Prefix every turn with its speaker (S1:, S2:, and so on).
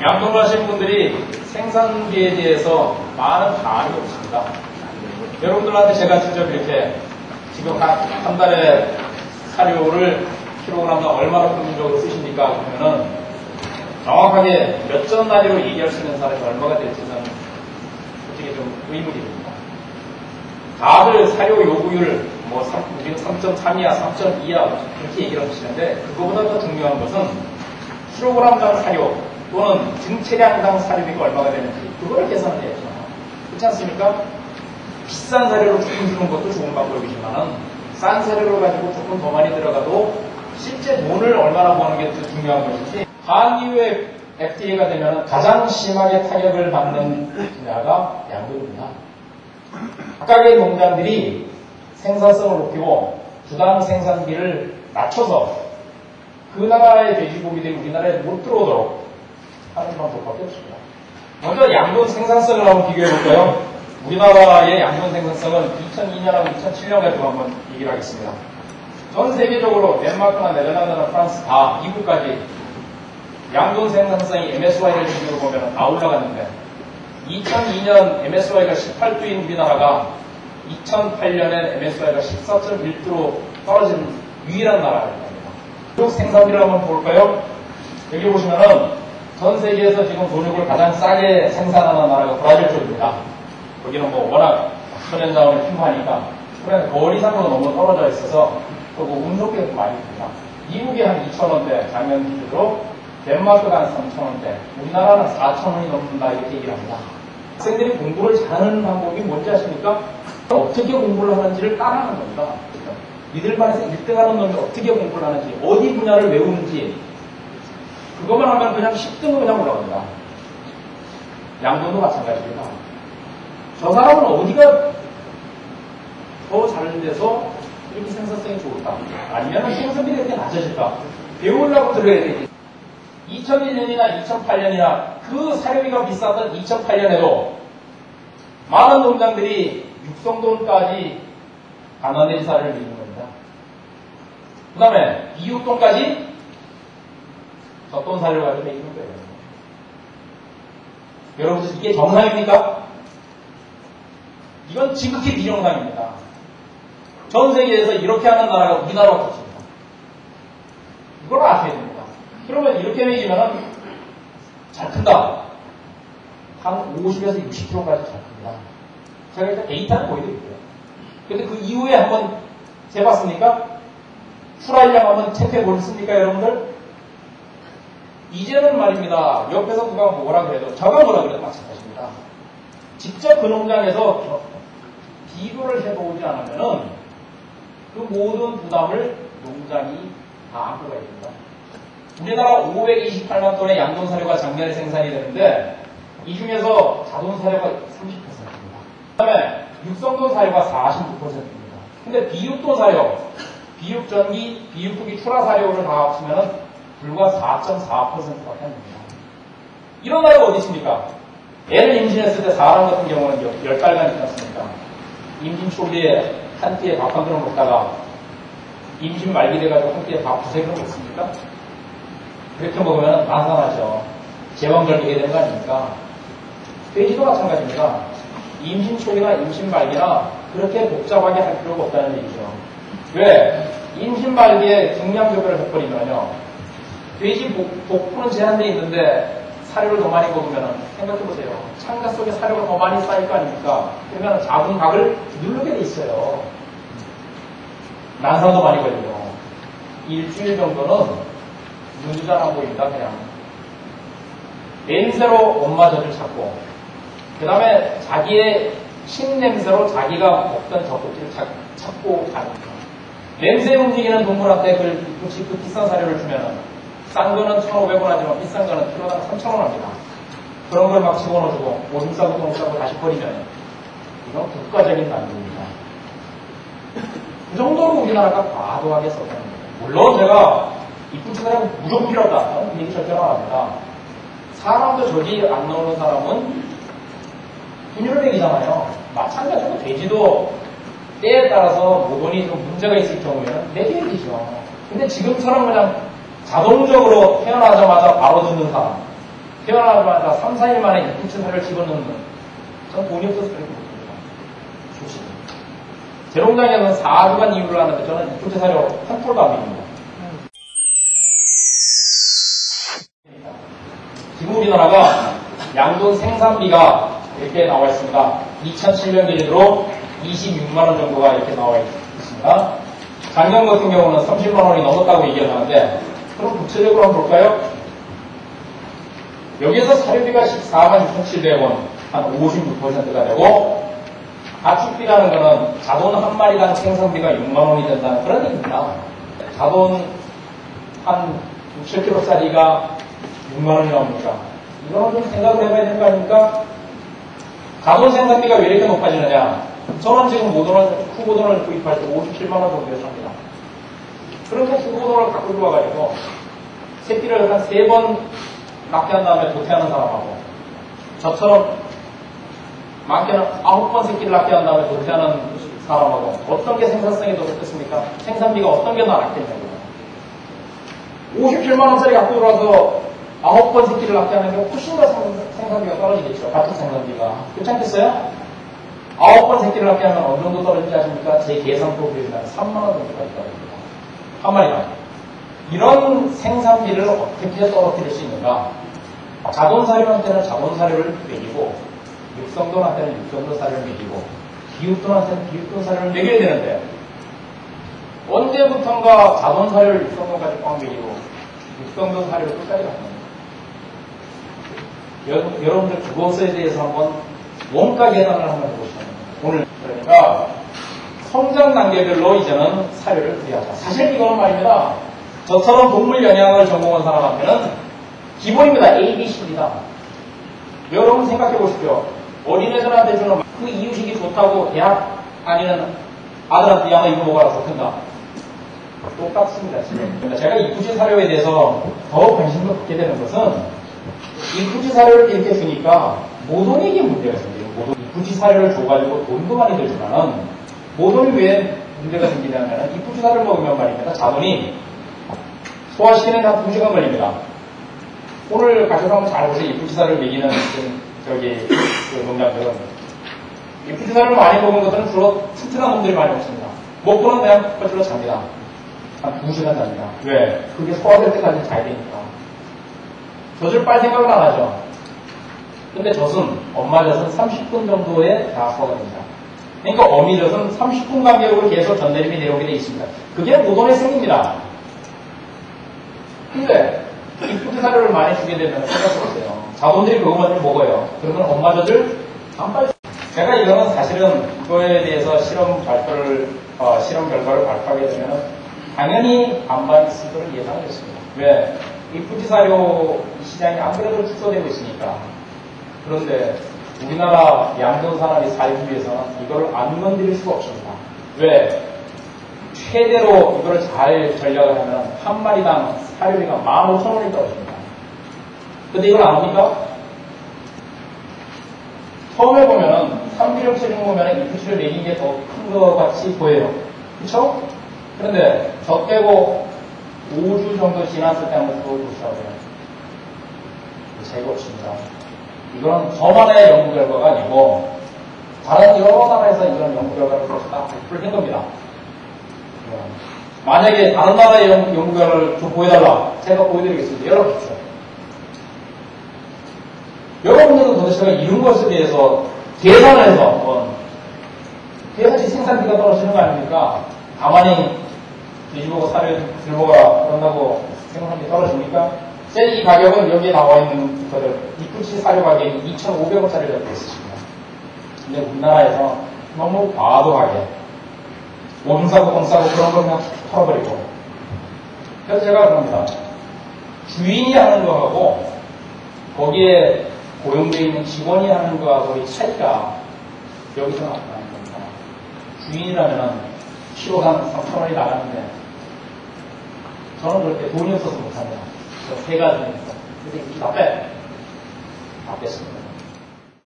S1: 양동하신 분들이 생산비에 대해서 많은 반응이 없습니다. 여러분들한테 제가 직접 이렇게 지금 한 달에 사료를 킬로그램당 얼마나 평균적으로 쓰십니까? 그러면은 정확하게 몇 전 단위로 얘기할 수 있는 사람이 얼마가 될지는 솔직히 좀 의문이 됩니다. 다들 사료 요구율 우리는 3.3이야, 3.2야 그렇게 얘기를 하시는데 그거보다 더 중요한 것은 킬로그램당 사료 또는 증체량당 사료비가 얼마가 되는지 그거를 계산해야죠. 그렇지 않습니까? 비싼 사료로 조금 주는 것도 좋은 방법이지만 싼 사료로 가지고 조금 더 많이 들어가도 실제 돈을 얼마나 버는 게 더 중요한 것이지. 한이후에 FTA가 되면 가장 심하게 타격을 받는 분야가 양도입니다. 각각의 농장들이 생산성을 높이고 주당 생산비를 낮춰서 그 나라의 돼지고기들이 우리나라에 못 들어오도록 하는 방법밖에 없습니다. 먼저 양돈 생산성을 한번 비교해 볼까요? 우리나라의 양돈 생산성은 2002년하고 2007년 가지고 한번 얘기를 하겠습니다. 전 세계적으로 덴마크나 네덜란드나 프랑스 다 미국까지 양돈 생산성이 MSY를 기준으로 보면 다 올라갔는데 2002년 MSY가 18도인 우리나라가 2008년에 MSY가 14.1도로 떨어진 유일한 나라입니다. 미국 생산비를 한번 볼까요? 여기 보시면은 전 세계에서 지금 돈육을 가장 싸게 생산하는 나라가 브라질 쪽입니다. 거기는 워낙 천연자원이 풍부하니까 그래서 거리상으로 너무 떨어져 있어서 그리고 운송비가 많이 듭니다. 미국이 한 2,000원대 작년 기준으로 덴마크가 한 3,000원대 우리나라는 4,000원이 넘는다 이렇게 얘기를 합니다. 학생들이 공부를 잘하는 방법이 뭔지 아십니까? 어떻게 공부를 하는지를 따라하는 겁니다. 니들 반에서 1등하는 놈이 어떻게 공부를 하는지 어디 분야를 외우는지 그것만 하면 그냥 10등은 그냥 올라갑니다. 양돈도 마찬가지입니다. 저 사람은 어디가 더 잘 돼서 이렇게 생산성이 좋을까? 아니면 생산비가 이렇게 낮아질까? 배우려고 들어야 되지. 2001년이나 2008년이나 그 사료비가 비쌌던 2008년에도 많은 농장들이 육성돈까지 가나데리사를 밀는 겁니다. 그 다음에 비육돈까지 젖돈 사료를 가지고 매기는 거예요. 여러분 이게 정상입니까? 이건 지극히 비정상입니다. 전 세계에서 이렇게 하는 나라가 우리나라가 없습니다. 이걸 아셔야 됩니다. 그러면 이렇게 매기면 잘 큰다. 한 50에서 60kg까지 잘 큽니다. 제가 일단 데이터를 보여드릴게요. 근데 그 이후에 한번 재봤습니까? 후라이랑 한번 체크해 보셨습니까, 여러분들? 이제는 말입니다. 옆에서 누가 뭐라 그래도, 저가 뭐라 그래도 마찬가지입니다. 직접 그 농장에서 비교를 해보지 않으면은 그 모든 부담을 농장이 다 안고 가야 됩니다. 우리나라 528만 톤의 양돈 사료가 작년에 생산이 되는데 이 중에서 자돈 사료가 30%입니다. 그 다음에 육성돈 사료가 49%입니다. 근데 비육돈 사료, 비육전기, 비육후기 출하 사료를 다 합치면 불과 4.4%밖에 안 됩니다. 이런 나라가 어디 있습니까? 애를 임신했을 때 사람 같은 경우는 10달간 있지 않습니까? 임신 초기에 한 끼에 밥 한 그릇 먹다가 임신 말기 돼가지고 한 끼에 밥 두세 그릇 먹습니까? 그렇게 먹으면 나타나죠. 제왕절개가 되는 거 아닙니까? 돼지도 마찬가지입니다. 임신 초기나 임신 말기나 그렇게 복잡하게 할 필요가 없다는 얘기죠. 왜? 임신 말기에 중량조절을 해버리면요. 돼지 복부는 제한되어 있는데 사료를 더 많이 먹으면 생각해보세요. 창자 속에 사료가 더 많이 쌓일 거 아닙니까? 그러면 작은 각을 누르게 돼 있어요. 난사도 많이 걸리고 일주일 정도는 눈이 잘 안 보인다 그냥. 냄새로 엄마 젖을 찾고 그 다음에 자기의 신냄새로 자기가 먹던 젖꼭지를 찾고 가는 거예요. 냄새 움직이는 동물한테 그 비싼 사료를 주면은 싼 거는 1,500원 하지만 비싼 거는 킬로당 3,000원 합니다. 그런 걸 막 집어넣어주고 오줌 싸고 똥 싸고 다시 버리면 이건 국가적인 난국입니다. 그 정도로 우리나라가 과도하게 썼다는 거예요. 물론 제가 이쁜 사람은 무조건 필요하다. 그 얘기 절대 안 합니다. 사람도 저기 안 나오는 사람은 분유를 먹이잖아요. 마찬가지로 돼지도 때에 따라서 모돈이 좀 문제가 있을 경우에는 먹여야 되죠. 근데 지금처럼 그냥 자동적으로 태어나자마자 바로 듣는 사람, 태어나자마자 3, 4일 만에 입구치 사료를 집어넣는 전 돈이 없어서 그렇게 못합니다. 좋습니다. 제 농장에서는 4주간 이유를 하는데 저는 입구치 사료 한 톨도 안 믿습니다. 지금 우리나라가 양돈 생산비가 이렇게 나와 있습니다. 2007년 기준으로 26만원 정도가 이렇게 나와 있습니다. 작년 같은 경우는 30만원이 넘었다고 얘기하는데, 그럼 구체적으로 한번 볼까요? 여기에서 사료비가 14만 6,700원, 한 56%가 되고, 가축비라는 거는 자돈 한 마리당 생산비가 6만원이 된다는 그런 얘기입니다. 자돈 한 7kg짜리가 6만원이 나옵니까? 이거는 좀 생각을 해봐야 되는 거 아닙니까? 자돈 생산비가 왜 이렇게 높아지느냐? 저는 지금 후보돈을 구입할 때 57만원 정도에 삽니다. 그런데 후보돈을 갖고 들어와가지고 새끼를 한 3번 낳게 한 다음에 도태하는 사람하고, 저처럼 많게는 9번 새끼를 낳게 한 다음에 도태하는 사람하고 어떤 게 생산성이 더 좋겠습니까? 생산비가 어떤 게 더 낫겠냐고요. 57만원짜리 갖고 들어와서 9번 새끼를 낳게 하는 게 훨씬 더 생산비가 떨어지겠죠. 같은 생산비가. 그렇지 않겠어요? 9번 새끼를 낳게 하면 어느 정도 떨어지는지 아십니까? 제 계산표 비하면 3만원 정도까지 떨어집니다. 한 마리당. 이런 생산비를 어떻게 떨어뜨릴 수 있는가? 자본사료한테는 자본사료를 먹이고, 육성돈한테는 육성돈 사료를 먹이고, 비육돈한테는 비육돈 사료를 먹여야 되는데, 언제부턴가 자본사료를 육성돈까지 꽉 먹이고, 육성돈 사료를 끝까지 갖는 거예요. 여러분들 그것에 대해서 한번 원가 계산을 한번 해보시면 오늘 그러니까 성장 단계별로 이제는 사료를 구비하자. 사실 이거는 말입니다. 저처럼 동물 영양을 전공한 사람한테는 기본입니다. A, B, C입니다. 여러분 생각해 보십시오. 어린애들한테 주는 그 이유식이 좋다고 대학 다니는 아들한테 야, 너 이거 먹어라 좋든가. 똑같습니다. 지금. 제가 이쿠지 사료에 대해서 더 관심을 갖게 되는 것은 이쿠지 사료를 이렇게 주니까 모돈에게 문제가 생겨요. 이쿠지 사료를 줘가지고 돈도 많이 들지만은 모돈이 왜 문제가 생기냐면 이쿠지 사료를 먹으면 말입니다. 자돈이 소화시키는 데 한 2시간 걸립니다. 오늘 가셔서 한번 잘 보세요. 이쿠지 사료를 먹이는 그 농장들은 이쿠지 사료를 많이 먹은 것들은 주로 튼튼한 놈들이 많이 먹습니다. 먹고는 그냥 거칠러 잡니다. 한 2시간 잡니다. 왜? 그게 소화될 때까지 자야 되니까. 젖을 빨 생각은 안 하죠. 근데 젖은, 엄마 젖은 30분 정도에 다 소화가 됩니다. 그러니까 어미 젖은 30분 간격으로 계속 전내림이 내려오게 되어 있습니다. 그게 모돈의 생입니다. 근데 이쿠지 사료를 많이 주게 되면 생각해보세요. 자본들이 그것만 먹어요. 그러면 엄마 젖을 안 빨리. 제가 이거는 사실은 이거에 대해서 실험 결과를 발표하게 되면 당연히 반발이 있을 것을 예상을 했습니다. 왜? 이쿠지 사료 시장이 안 그래도 축소되고 있으니까. 그런데 우리나라 양돈 사람이 살기 위해서는 이걸 안 건드릴 수가 없습니다. 왜? 최대로 이걸 잘 전략을 하면 한 마리당 사료비가 15,000원이 떨어집니다. 근데 이걸 안 합니까? 처음에 보면은 3기력 체중 보면은 이쿠지를 먹인 게 더 큰 것 같이 보여요. 그쵸? 그런데 저 빼고 5주 정도 지났을 때 한번 또 보시라고요. 재고 없습니다. 이건 저만의 연구 결과가 아니고 다른 여러 나라에서 이런 연구 결과를 다 발표한 겁니다. 만약에 다른 나라의 연구 결과를 좀 보여달라. 제가 보여드리겠습니다. 열어보십시오. 여러분들은 도대체 제가 이런 것에 대해서 계산을 해서 계산이 생산비가 떨어지는 거 아닙니까? 가만히 뒤집어고 사료 들먹어라 그런다고 생산비 떨어집니까? 제 이 가격은 여기에 나와 있는 것들 이쿠지 사료 가격이 2,500원짜리가 되어 있습니다. 근데 우리나라에서 너무 과도하게 오줌 싸고 똥 싸고 그런 걸 그냥 털어버리고. 그래서 제가 그럽니다. 주인이 하는 거하고 거기에 고용되어 있는 직원이 하는 거하고의 차이가 여기서 나타나는 겁니다. 주인이라면 키로 한 3,000원이 나가는데 저는 그렇게 돈이 없어서 못합니다. 세 가지니까. 근데 이렇게 다 뺐습니다.